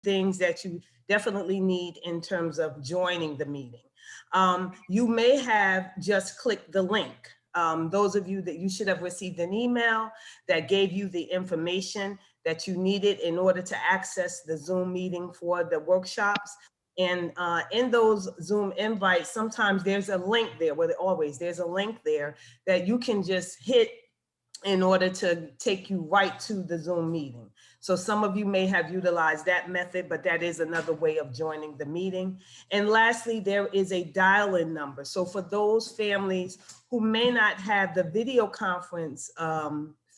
things that you definitely need in terms of joining the meeting. You may have just clicked the link. Those of you that you should have received an email that gave you the information that you needed in order to access the Zoom meeting for the workshops. And in those Zoom invites, sometimes there's a link there, well, always there's a link there that you can just hit in order to take you right to the Zoom meeting. So some of you may have utilized that method, but that is another way of joining the meeting. And lastly, there is a dial-in number. So for those families who may not have the video conference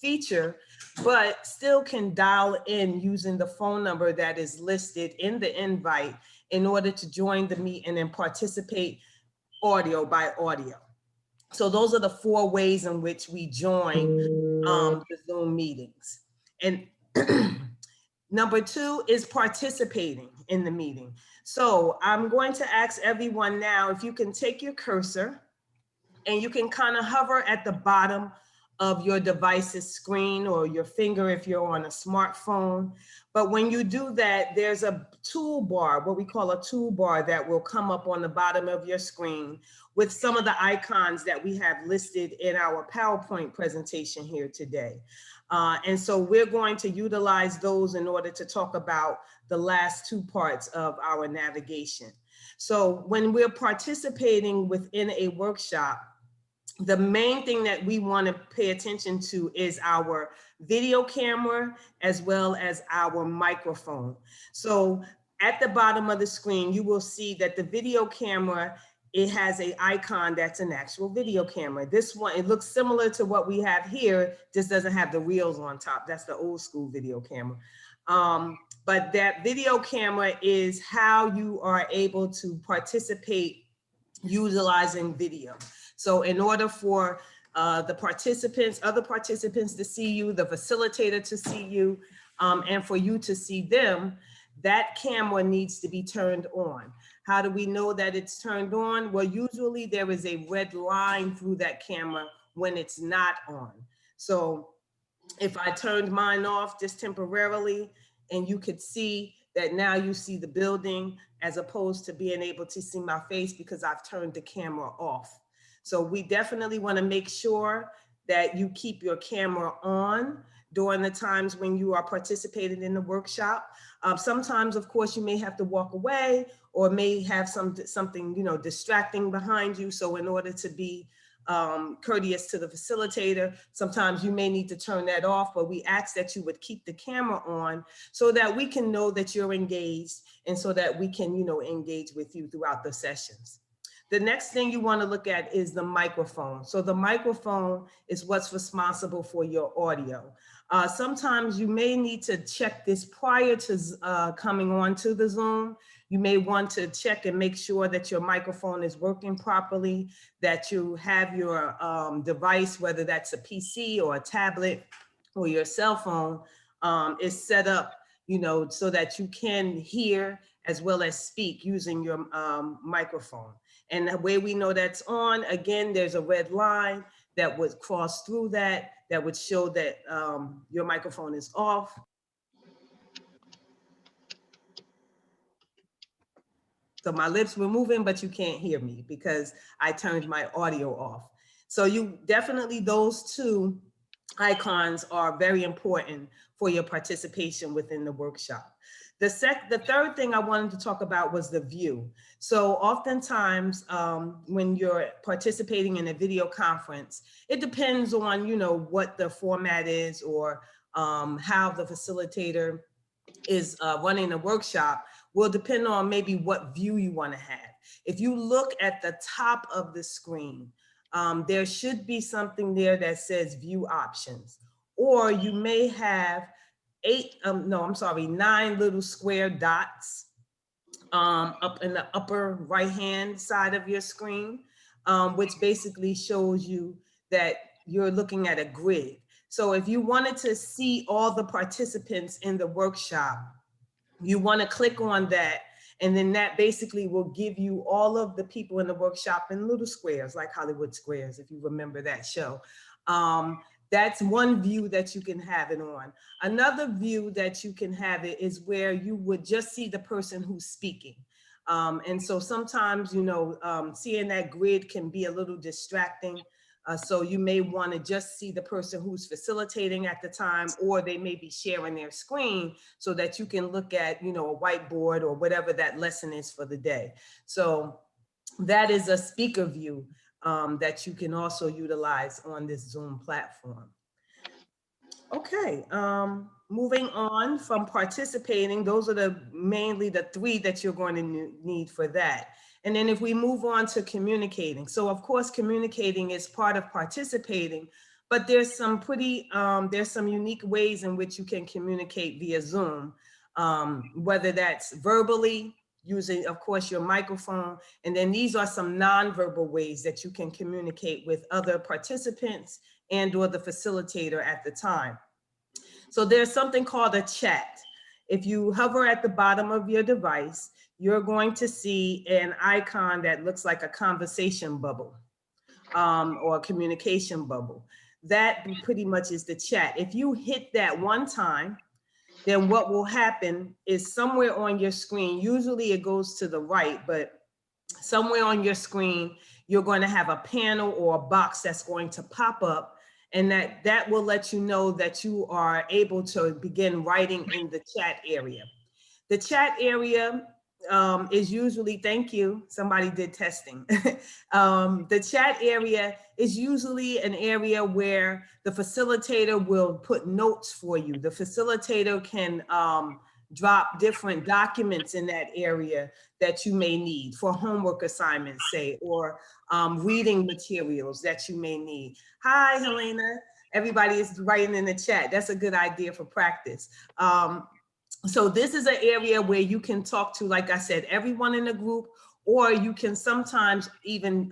feature, but still can dial in using the phone number that is listed in the invite in order to join the meeting and participate audio by audio. So those are the 4 ways in which we join the Zoom meetings. And number 2 is participating in the meeting. So I'm going to ask everyone now if you can take your cursor and you can kind of hover at the bottom of your device's screen, or your finger if you're on a smartphone. But when you do that, there's a toolbar, what we call a toolbar, that will come up on the bottom of your screen with some of the icons that we have listed in our PowerPoint presentation here today. And so we're going to utilize those in order to talk about the last 2 parts of our navigation. So when we're participating within a workshop, the main thing that we want to pay attention to is our video camera as well as our microphone. So at the bottom of the screen, you will see that the video camera, it has an icon that's an actual video camera. This one, it looks similar to what we have here, just doesn't have the wheels on top. That's the old school video camera. But that video camera is how you are able to participate utilizing video. So in order for the participants, other participants to see you, the facilitator to see you, and for you to see them, that camera needs to be turned on. How do we know that it's turned on? Well, usually there is a red line through that camera when it's not on. So if I turned mine off just temporarily, and you could see that now you see the building as opposed to being able to see my face because I've turned the camera off. So we definitely want to make sure that you keep your camera on during the times when you are participating in the workshop. Sometimes, of course, you may have to walk away or may have something, you know, distracting behind you. So in order to be courteous to the facilitator, sometimes you may need to turn that off, but we ask that you would keep the camera on so that we can know that you're engaged and so that we can, you know, engage with you throughout the sessions. The next thing you want to look at is the microphone. So the microphone is what's responsible for your audio. Sometimes you may need to check this prior to coming on to the Zoom. You may want to check and make sure that your microphone is working properly, that you have your device, whether that's a PC or a tablet or your cell phone, is set up, you know, so that you can hear as well as speak using your microphone. And the way we know that's on, again, there's a red line that would cross through that would show that your microphone is off. So my lips were moving, but you can't hear me because I turned my audio off. So you definitely, those 2 icons are very important for your participation within the workshop. The third thing I wanted to talk about was the view. So oftentimes when you're participating in a video conference, it depends on, you know, what the format is or how the facilitator is running a workshop will depend on maybe what view you want to have. If you look at the top of the screen, there should be something there that says view options, or you may have 9 little square dots up in the upper right-hand side of your screen, which basically shows you that you're looking at a grid. So if you wanted to see all the participants in the workshop, you want to click on that, and then that basically will give you all of the people in the workshop in little squares, like Hollywood Squares, if you remember that show. That's one view that you can have it on. Another view that you can have it is where you would just see the person who's speaking. And so sometimes, you know, seeing that grid can be a little distracting. So you may want to just see the person who's facilitating at the time, or they may be sharing their screen so that you can look at, you know, a whiteboard or whatever that lesson is for the day. So that is a speaker view that you can also utilize on this Zoom platform. Okay, moving on from participating, those are mainly the three that you're going to need for that. And then if we move on to communicating, so of course communicating is part of participating, but there's some there's some unique ways in which you can communicate via Zoom, whether that's verbally, using, of course, your microphone. And then these are some nonverbal ways that you can communicate with other participants and or the facilitator at the time. So there's something called a chat. If you hover at the bottom of your device, you're going to see an icon that looks like a conversation bubble or a communication bubble. That pretty much is the chat. If you hit that one time, then what will happen is somewhere on your screen, usually it goes to the right, but somewhere on your screen, you're going to have a panel or a box that's going to pop up, and that will let you know that you are able to begin writing in the chat area. The chat area is usually, thank you, somebody did testing. The chat area is usually an area where the facilitator will put notes for you. The facilitator can drop different documents in that area that you may need for homework assignments, say, or reading materials that you may need. Hi, Helena. Everybody is writing in the chat. That's a good idea for practice. So this is an area where you can talk to, like I said, everyone in the group, or you can sometimes even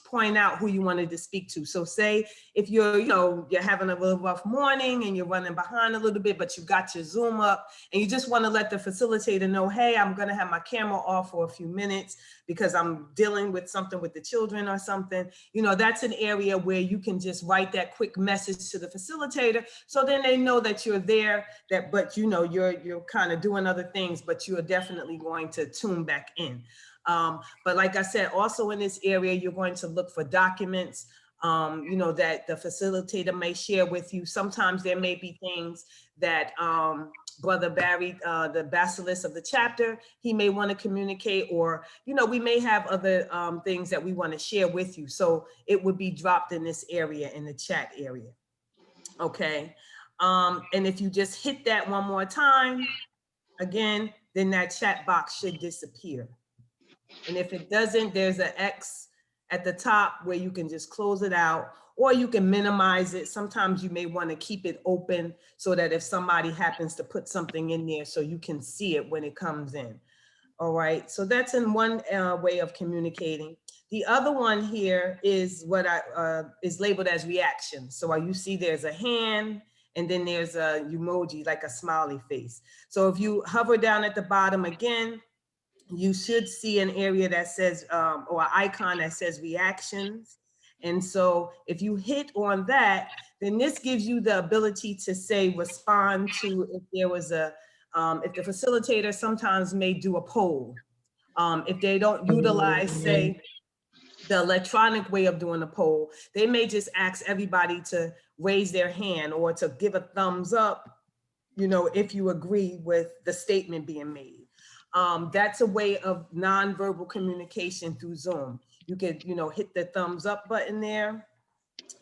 point out who you wanted to speak to. So say if you're, you're having a little rough morning and you're running behind a little bit, but you got your Zoom up and you just want to let the facilitator know, hey, I'm going to have my camera off for a few minutes because I'm dealing with something with the children or something. That's an area where you can just write that quick message to the facilitator. So then they know that you're there, but you're kind of doing other things, but you're definitely going to tune back in. But like I said, also in this area, you're going to look for documents, that the facilitator may share with you. Sometimes there may be things that Brother Barry, the basilisk of the chapter, he may want to communicate, or, we may have other things that we want to share with you. So it would be dropped in this area, in the chat area. Okay. And if you just hit that one more time, again, then that chat box should disappear. And if it doesn't, there's an X at the top where you can just close it out, or you can minimize it. Sometimes you may want to keep it open so that if somebody happens to put something in there, so you can see it when it comes in. All right, so that's in one way of communicating. The other one here is what is labeled as reaction. So you see there's a hand, and then there's a emoji, like a smiley face. So if you hover down at the bottom again, you should see an area that says, or an icon that says reactions. And so if you hit on that, then this gives you the ability to say, respond to if there was if the facilitator sometimes may do a poll. If they don't utilize, say, the electronic way of doing a poll, they may just ask everybody to raise their hand or to give a thumbs up, if you agree with the statement being made. That's a way of nonverbal communication through Zoom. You could, hit the thumbs up button there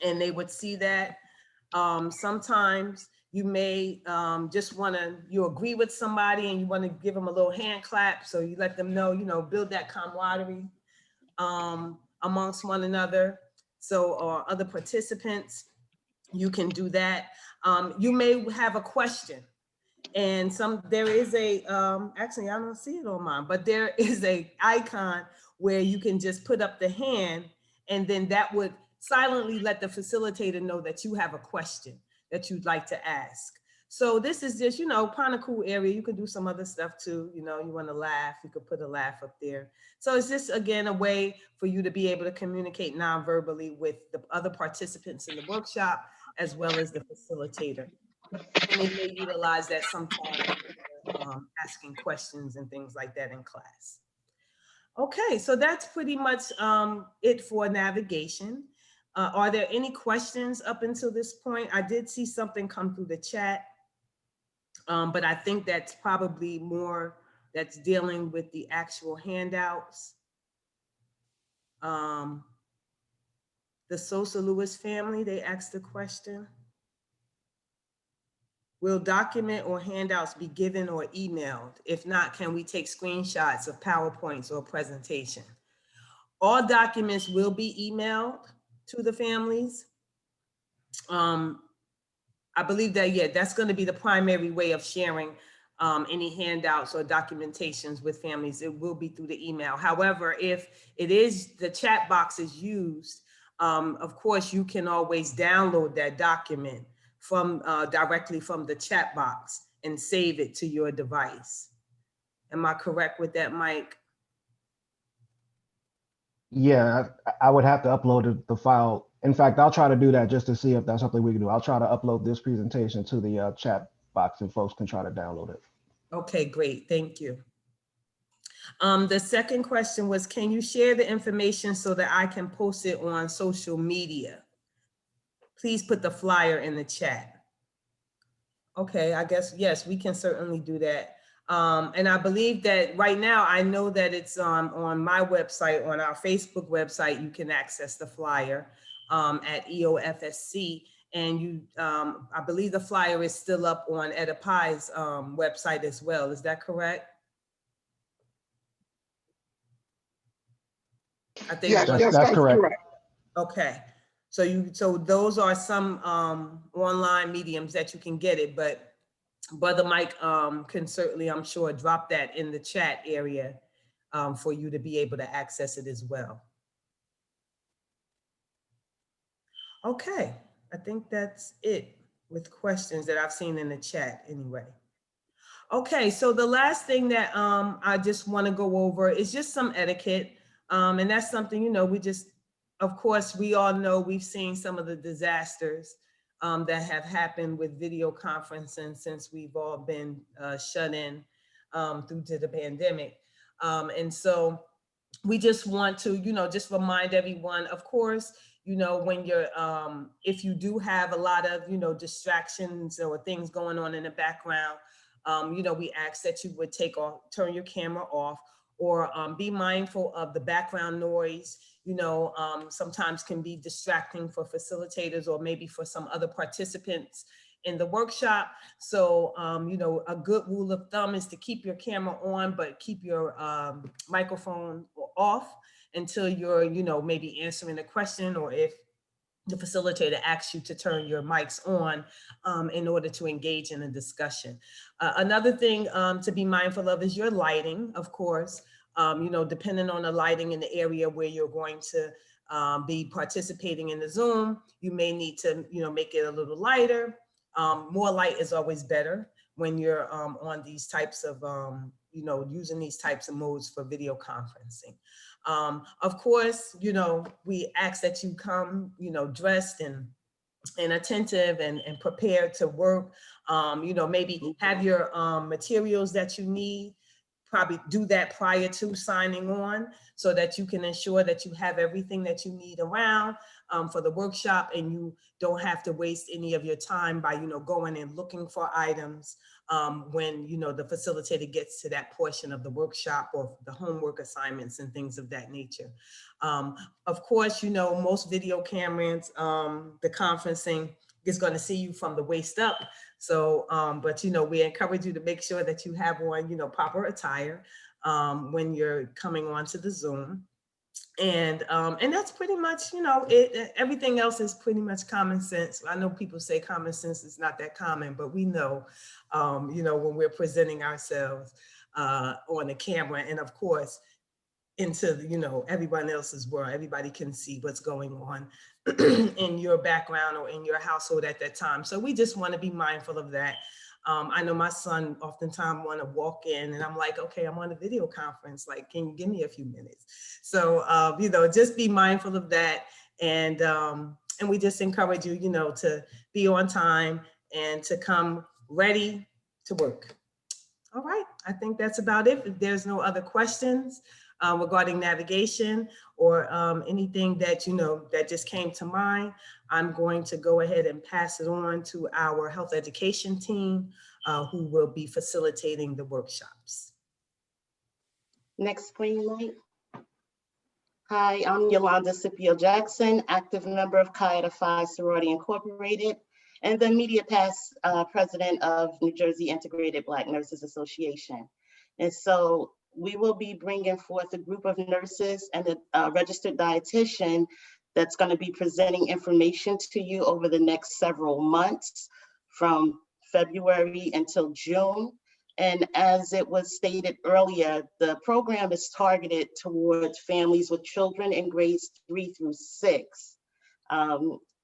and they would see that. Sometimes you may just you agree with somebody and you want to give them a little hand clap. So you let them know, build that camaraderie amongst one another. So, or other participants, you can do that. You may have a question. And there is actually, I don't see it on mine, but there is a icon where you can just put up the hand, and then that would silently let the facilitator know that you have a question that you'd like to ask. So this is just, kind of cool area. You could do some other stuff too. You want to laugh, you could put a laugh up there. So it's just, again, a way for you to be able to communicate non-verbally with the other participants in the workshop, as well as the facilitator. And they may utilize that sometimes asking questions and things like that in class. Okay, so that's pretty much it for navigation. Are there any questions up until this point? I did see something come through the chat, but I think that's probably more that's dealing with the actual handouts. The Sosa Lewis family, they asked the question. Will document or handouts be given or emailed? If not, can we take screenshots of PowerPoints or presentation? All documents will be emailed to the families. I believe that, yeah, that's going to be the primary way of sharing any handouts or documentations with families. It will be through the email. However, if it is the chat box is used, of course, you can always download that document from directly from the chat box and save it to your device. Am I correct with that, Mike? Yeah, I would have to upload the file. In fact, I'll try to do that just to see if that's something we can do. I'll try to upload this presentation to the chat box and folks can try to download it. Okay, great. Thank you. The second question was, can you share the information so that I can post it on social media? Please put the flyer in the chat. Okay, I guess, yes, we can certainly do that. And I believe that right now, I know that it's on my website, on our Facebook website, you can access the flyer at EOFSC. And you, I believe the flyer is still up on Eta Pi's website as well. Is that correct? I think yes, that's correct. Okay, so those are some online mediums that you can get it, but Brother Mike can certainly, I'm sure, drop that in the chat area for you to be able to access it as well. Okay, I think that's it with questions that I've seen in the chat anyway. Okay, so the last thing that I just want to go over is just some etiquette. And that's something, you know, we just, of course, we all know we've seen some of the disasters that have happened with video conferencing since we've all been shut in due to the pandemic. And so we just want to, you know, just remind everyone, of course, you know, when you're, if you do have a lot of, you know, distractions or things going on in the background, you know, we ask that you would turn your camera off, or be mindful of the background noise, you know, sometimes can be distracting for facilitators or maybe for some other participants in the workshop. So, you know, a good rule of thumb is to keep your camera on, but keep your microphone off until you're, you know, maybe answering a question, or if the facilitator asks you to turn your mics on in order to engage in a discussion. Another thing to be mindful of is your lighting, of course. You know, depending on the lighting in the area where you're going to be participating in the Zoom, you may need to, you know, make it a little lighter. More light is always better when you're on these types of, you know, using these types of modes for video conferencing. Of course, you know, we ask that you come, you know, dressed and attentive and prepared to work. You know, maybe have your materials that you need. Probably do that prior to signing on so that you can ensure that you have everything that you need around for the workshop, and you don't have to waste any of your time by, you know, going and looking for items when, you know, the facilitator gets to that portion of the workshop or the homework assignments and things of that nature. Of course, you know, most video cameras, the conferencing is going to see you from the waist up. So, but, you know, we encourage you to make sure that you have on, you know, proper attire when you're coming onto the Zoom. And that's pretty much, you know, everything else is pretty much common sense. I know people say common sense is not that common, but we know, you know, when we're presenting ourselves on the camera, and of course, into, you know, everyone else's world, everybody can see what's going on in your background or in your household at that time. So we just want to be mindful of that. I know my son oftentimes want to walk in and I'm like, okay, I'm on a video conference. Like, can you give me a few minutes? So, you know, just be mindful of that. And And we just encourage you, to be on time and to come ready to work. All right, I think that's about it. If there's no other questions regarding navigation or anything that that just came to mind, I'm going to go ahead and pass it on to our health education team who will be facilitating the workshops. Next screen, Mike. Hi, I'm Yolanda Scipio Jackson, active member of Eta Phi Sorority Incorporated, and the Media Past president of New Jersey Integrated Black Nurses Association. And so we will be bringing forth a group of nurses and a registered dietitian that's going to be presenting information to you over the next several months from February until June. And as it was stated earlier, the program is targeted towards families with children in grades 3 through 6.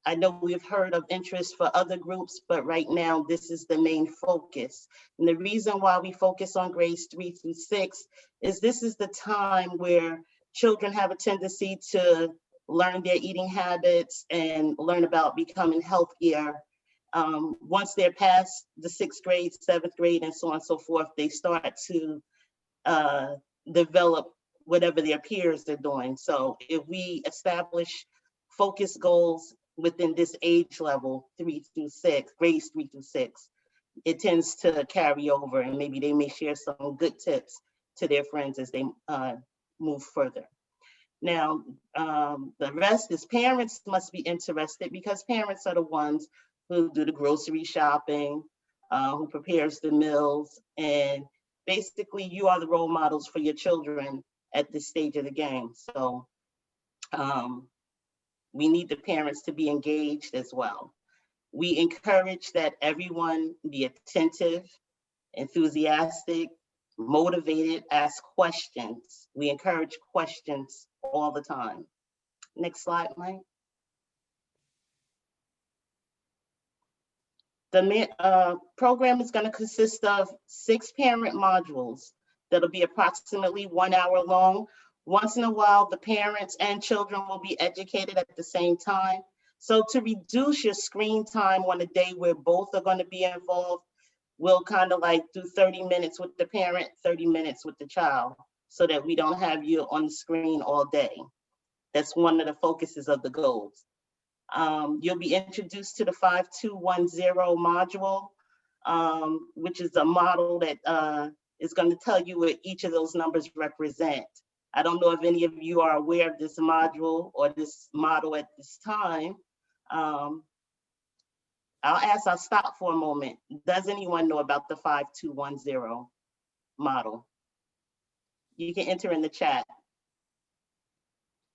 I know we've heard of interest for other groups, but right now this is the main focus. And the reason why we focus on grades 3 through 6 is this is the time where children have a tendency to learn their eating habits and learn about becoming healthier. Once they're past the 6th grade, 7th grade, and so on and so forth, they start to develop whatever their peers are doing. So if we establish focus goals within this age level, 3 through 6, grades 3 through 6, it tends to carry over, and maybe they may share some good tips to their friends as they move further. Now, the rest is parents must be interested, because parents are the ones who do the grocery shopping, who prepares the meals, and basically you are the role models for your children at this stage of the game. So we need the parents to be engaged as well. We encourage that everyone be attentive, enthusiastic, motivated, ask questions. We encourage questions all the time. Next slide, Mike. The program is going to consist of 6 parent modules that'll be approximately 1 hour long. Once in a while, the parents and children will be educated at the same time. So to reduce your screen time on a day where both are going to be involved, we'll kind of like do 30 minutes with the parent, 30 minutes with the child, so that we don't have you on the screen all day. That's one of the focuses of the goals. You'll be introduced to the 5210 module, which is a model that is going to tell you what each of those numbers represent. I don't know if any of you are aware of this module or this model at this time. I'll stop for a moment. Does anyone know about the 5210 model? You can enter in the chat,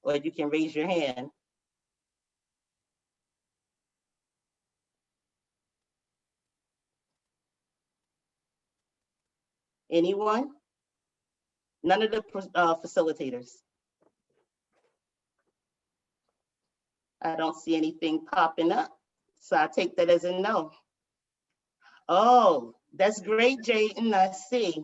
or you can raise your hand. Anyone? None of the facilitators. I don't see anything popping up, so I take that as a no. Oh, that's great, Jayden. I see.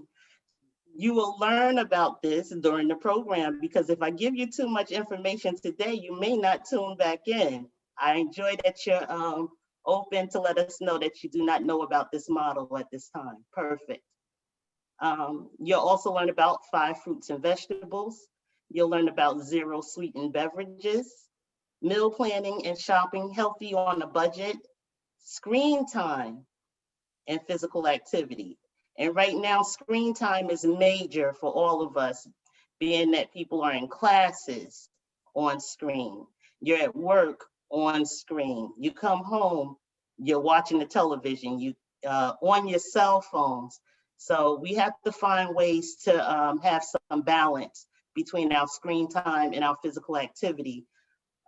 You will learn about this during the program, because if I give you too much information today, you may not tune back in. I enjoy that you're open to let us know that you do not know about this model at this time. Perfect. You'll also learn about 5 fruits and vegetables. You'll learn about 0 sweetened beverages, meal planning and shopping healthy on a budget, screen time, and physical activity. And right now, screen time is major for all of us, being that people are in classes on screen. You're at work on screen. You come home, you're watching the television, you on your cell phones. So we have to find ways to have some balance between our screen time and our physical activity.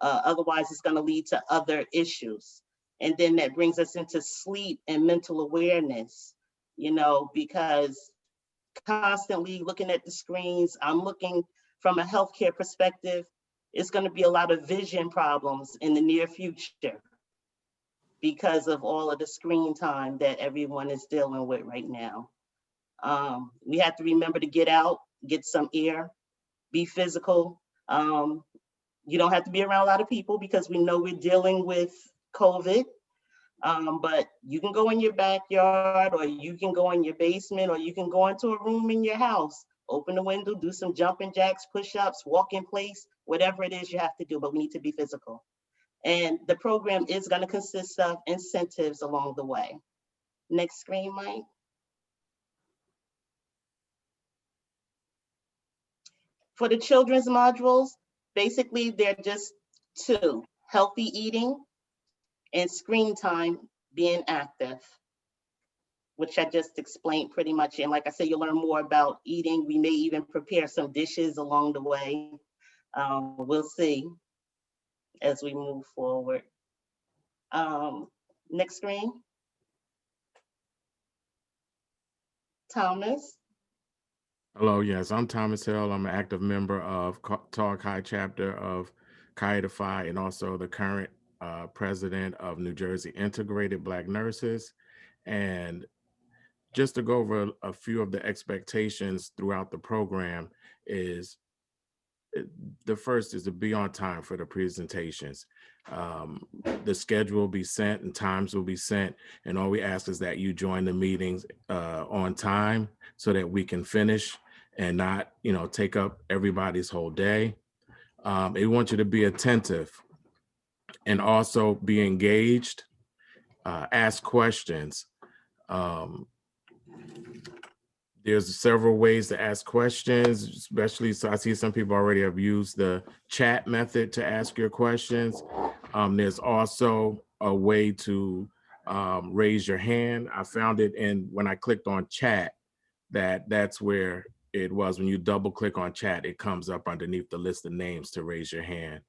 Otherwise, it's going to lead to other issues. And then that brings us into sleep and mental awareness, because constantly looking at the screens, I'm looking from a healthcare perspective, it's going to be a lot of vision problems in the near future because of all of the screen time that everyone is dealing with right now. We have to remember to get out, get some air, be physical. You don't have to be around a lot of people because we know we're dealing with COVID. But you can go in your backyard, or you can go in your basement, or you can go into a room in your house, open the window, do some jumping jacks, push-ups, walk in place, whatever it is you have to do, but we need to be physical. And the program is going to consist of incentives along the way. Next screen, Mike. For the children's modules, basically they're just two: healthy eating and screen time being active, which I just explained pretty much. And like I said, you'll learn more about eating. We may even prepare some dishes along the way. We'll see as we move forward. Next screen. Thomas. Hello, yes, I'm Thomas Hill. I'm an active member of Eta Pi Chapter of Eta Phi, and also the current president of New Jersey Integrated Black Nurses. And just to go over a few of the expectations throughout the program is the first is to be on time for the presentations. The schedule will be sent and times will be sent, and all we ask is that you join the meetings on time so that we can finish and not, take up everybody's whole day. We want you to be attentive and also be engaged, ask questions. There's several ways to ask questions, especially, so I see some people already have used the chat method to ask your questions. There's also a way to raise your hand. I found it when I clicked on chat, that's where it was. When you double click on chat, it comes up underneath the list of names to raise your hand.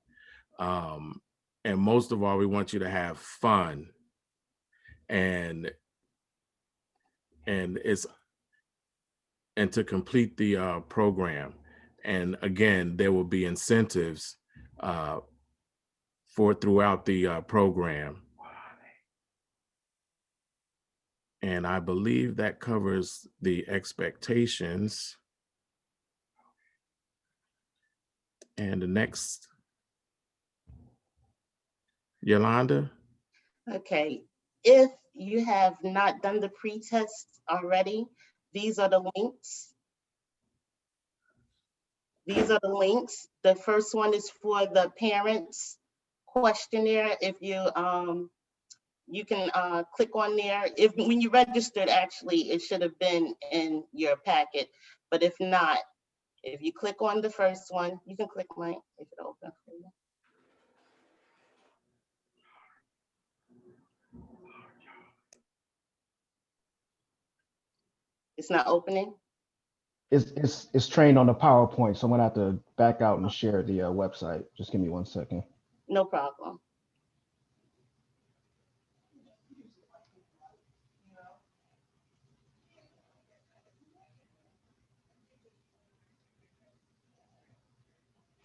And most of all, we want you to have fun. And to complete the program. And again, there will be incentives throughout the program. And I believe that covers the expectations. And the next, Yolanda. Okay, if you have not done the pretest already, these are the links. These are the links. The first one is for the parents questionnaire. If you can click on there. When you registered, actually, it should have been in your packet. But if not, if you click on the first one, you can click mine if it opens for you. It's not opening? It's trained on the PowerPoint, so I'm gonna have to back out and share the website. Just give me 1 second. No problem.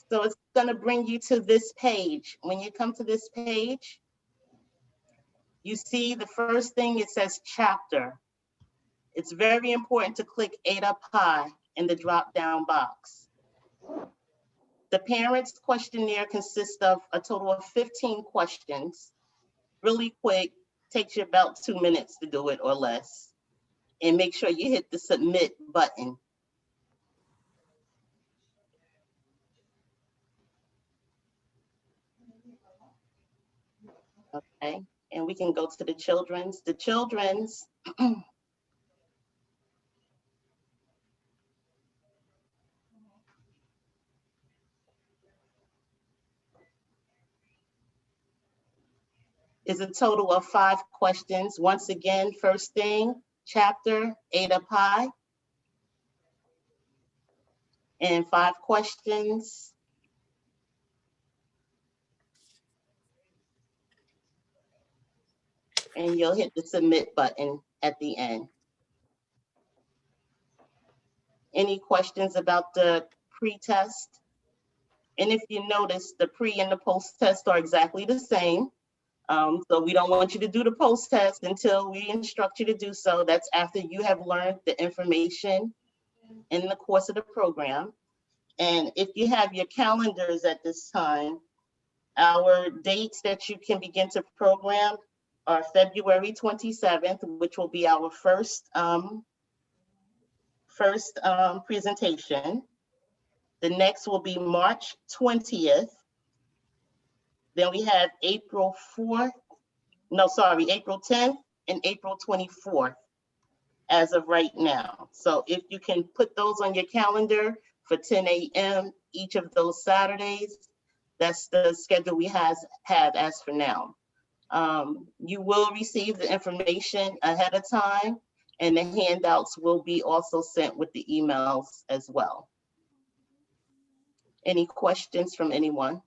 So it's gonna bring you to this page. When you come to this page, you see the first thing, it says chapter. It's very important to click Eta Pi in the drop-down box. The parents questionnaire consists of a total of 15 questions. Really quick, takes you about 2 minutes to do it or less. And make sure you hit the submit button. Okay, and we can go to the children's. The children's is a total of 5 questions. Once again, first thing, chapter, Eta Pi, and 5 questions. And you'll hit the submit button at the end. Any questions about the pre-test? And if you notice, the pre and the post-test are exactly the same. So we don't want you to do the post-test until we instruct you to do so. That's after you have learned the information in the course of the program. And if you have your calendars at this time, our dates that you can begin to program are February 27th, which will be our first presentation. The next will be March 20th. Then we have April 10th and April 24th as of right now. So if you can put those on your calendar for 10 a.m. each of those Saturdays, that's the schedule we have as for now. You will receive the information ahead of time, and the handouts will be also sent with the emails as well. Any questions from anyone?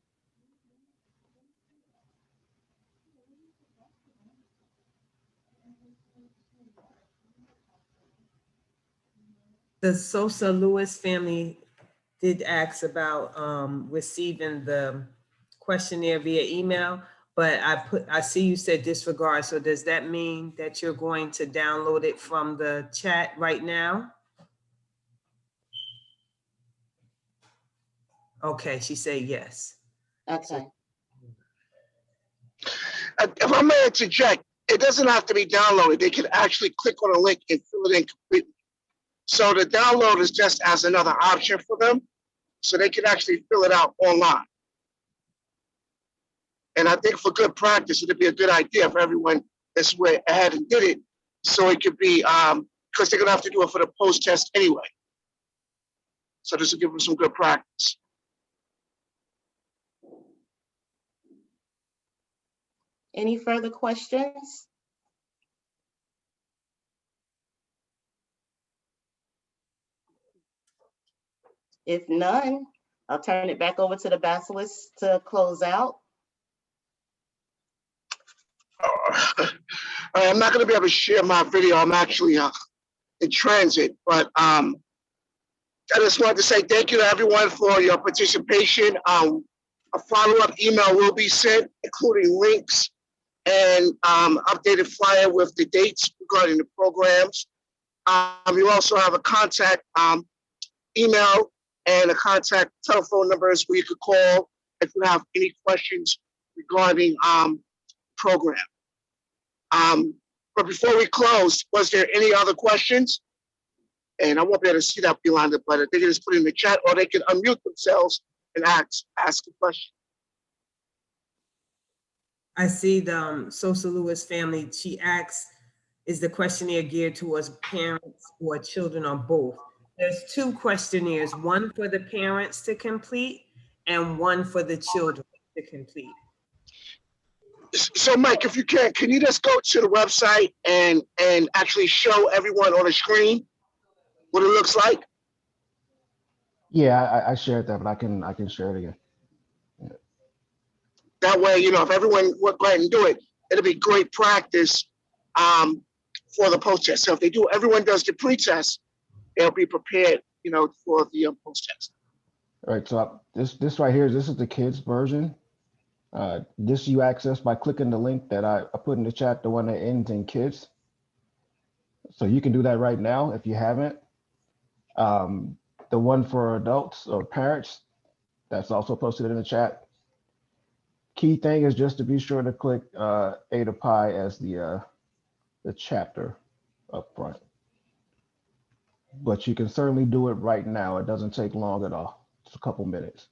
The Sosa Lewis family did ask about receiving the questionnaire via email, but I see you said disregard. So does that mean that you're going to download it from the chat right now? Okay, she said yes. Okay. If I may interject, it doesn't have to be downloaded. They can actually click on a link and fill it in completely. So the download is just as another option for them, so they can actually fill it out online. And I think for good practice, it'd be a good idea for everyone that's went ahead and did it, so it could be, because they're gonna have to do it for the post-test anyway. So this will give them some good practice. Any further questions? If none, I'll turn it back over to the Basilisk to close out. I'm not gonna be able to share my video. I'm actually in transit, but I just wanted to say thank you to everyone for your participation. A follow-up email will be sent, including links and updated flyer with the dates regarding the programs. You also have a contact email and a contact telephone numbers where you could call if you have any questions regarding program. But before we close, was there any other questions? And I won't be able to see that, Yolanda, but they can just put it in the chat, or they can unmute themselves and ask a question. I see the Sosa Lewis family, she asks, is the questionnaire geared towards parents or children or both? There's two questionnaires, one for the parents to complete and one for the children to complete. So Mike, if you can you just go to the website and actually show everyone on the screen what it looks like? Yeah, I shared that, but I can share it again. That way, you know, if everyone would go ahead and do it, it'll be great practice for the post-test. So if everyone does the pre-test, they'll be prepared, you know, for the post-test. All right, so this right here, this is the kids version. This you access by clicking the link that I put in the chat, the one that ends in kids. So you can do that right now if you haven't. The one for adults or parents, that's also posted in the chat. Key thing is just to be sure to click Eta Pi as the chapter up front. But you can certainly do it right now. It doesn't take long at all. It's a couple minutes.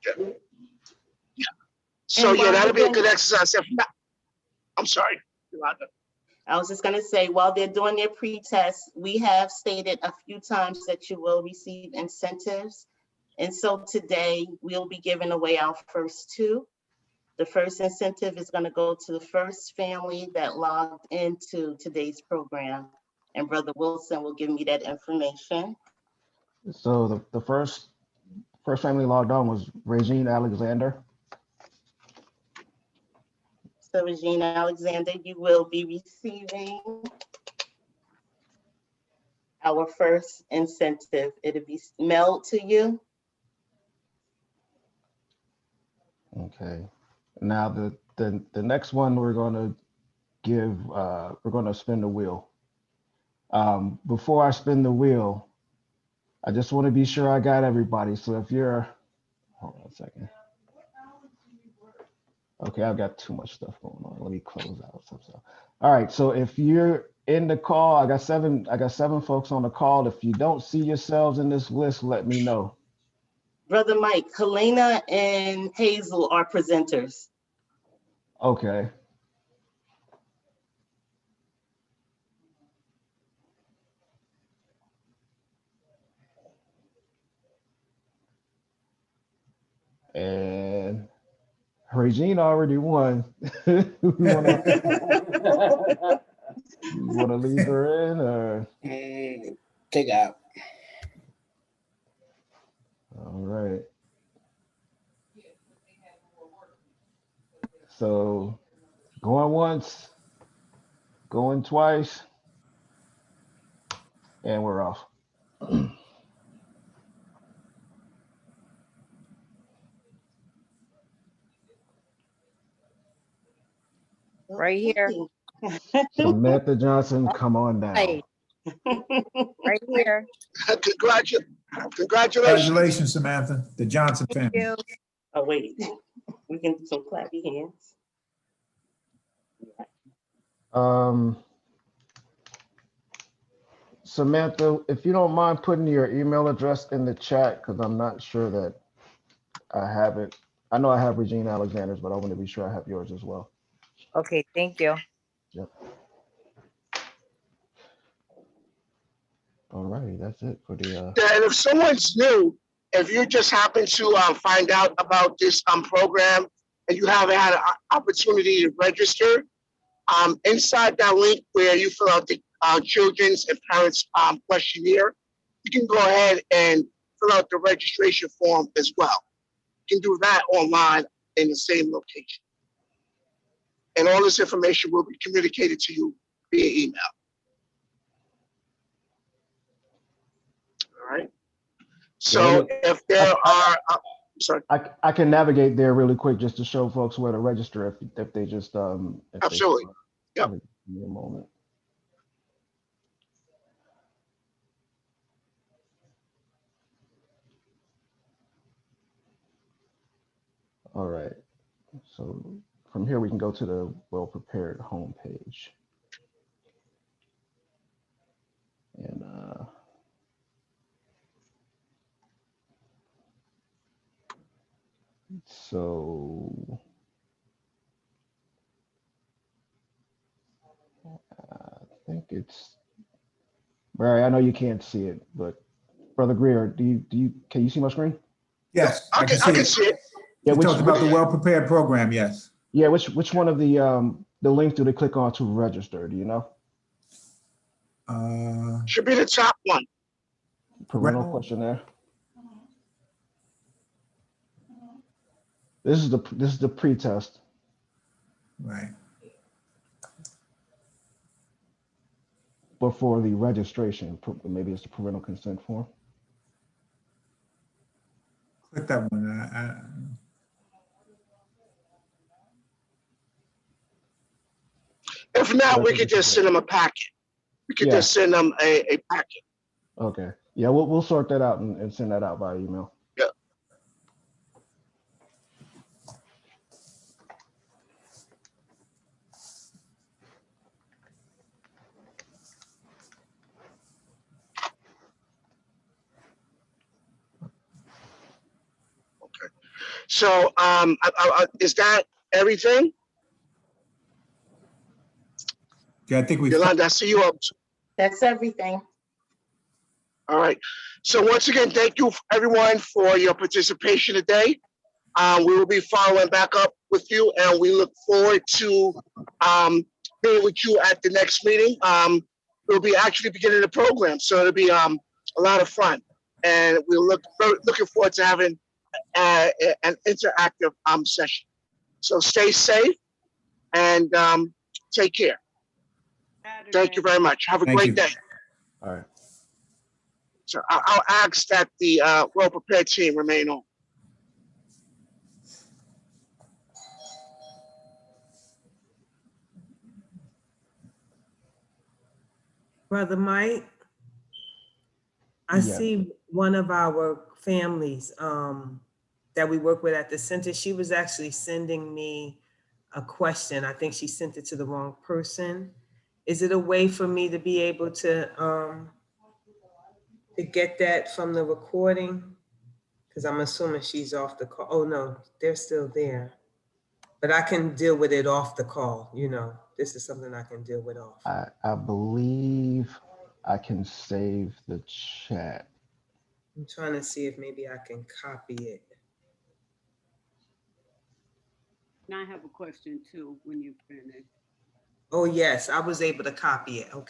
Yeah. So yeah, that'll be a good exercise. If not, I'm sorry, Yolanda. I was just gonna say, while they're doing their pre-test, we have stated a few times that you will receive incentives. And so today we'll be giving away our first two. The first incentive is gonna go to the first family that logged into today's program. And Brother Wilson will give me that information. So the first family logged on was Regine Alexander. So Regina Alexander, you will be receiving our first incentive. It'll be mailed to you. Okay. Now the next one we're going to give, we're going to spin the wheel. Before I spin the wheel, I just want to be sure I got everybody. So if you're, hold on a second. Okay, I've got too much stuff going on. Let me close out some stuff. All right, so if you're in the call, I got seven folks on the call. If you don't see yourselves in this list, let me know. Brother Mike, Helena and Hazel are presenters. Okay. And Regina already won. You wanna leave her in or? Take out. All right. So going once, going twice, and we're off. Right here. Samantha Johnson, come on down. Hey, right here. Congratulations. Congratulations, Samantha, the Johnson Thank family. you. Oh, wait, we can do some clappy hands. Samantha, if you don't mind putting your email address in the chat, because I'm not sure that I have it. I know I have Regina Alexander's, but I want to be sure I have yours as well. Okay, thank you. Yep. All righty, that's it for the. Yeah, and if someone's new, if you just happen to find out about this program and you haven't had an opportunity to register, inside that link where you fill out the children's and parents questionnaire, you can go ahead and fill out the registration form as well. You can do that online in the same location. And all this information will be communicated to you via email. All right. So if there are, sorry. I can navigate there really quick just to show folks where to register if they just if Absolutely. They, Yep. give me a moment. All right. So from here we can go to the well-prepared homepage. And so I think it's Barry. I know you can't see it, but Brother Greer, can you see my screen? Yes, I can see it. Yeah, We talked about the well-prepared program, yes. Yeah, which one of the links do they click on to register? Do you know? Should be the top one. Parental questionnaire. This is the pretest. Right. But for the registration, maybe it's the parental consent form. Click that one. If not, we could just send them a packet. We could just send them a packet. Okay. Yeah, we'll sort that out and send that out by email. Yeah. Okay. So is that everything? Yeah, I think we. Yolanda, I see you up. That's everything. All right. So once again, thank you everyone for your participation today. We will be following back up with you, and we look forward to being with you at the next meeting. We'll be actually beginning the program, so it'll be a lot of fun, and we're looking forward to having an interactive session. So stay safe and take care. Thank you very much. Have a great day. All right. So I'll ask that the well-prepared team remain on. Brother Mike, I see one of our families that we work with at the center, she was actually sending me a question. I think she sent it to the wrong person. Is it a way for me to be able to get that from the recording? Because I'm assuming she's off the call. Oh no, they're still there. But I can deal with it off the call, you know. This is something I can deal with off. I believe I can save the chat. I'm trying to see if maybe I can copy it. And I have a question too when you finish. Oh yes, I was able to copy it. Okay.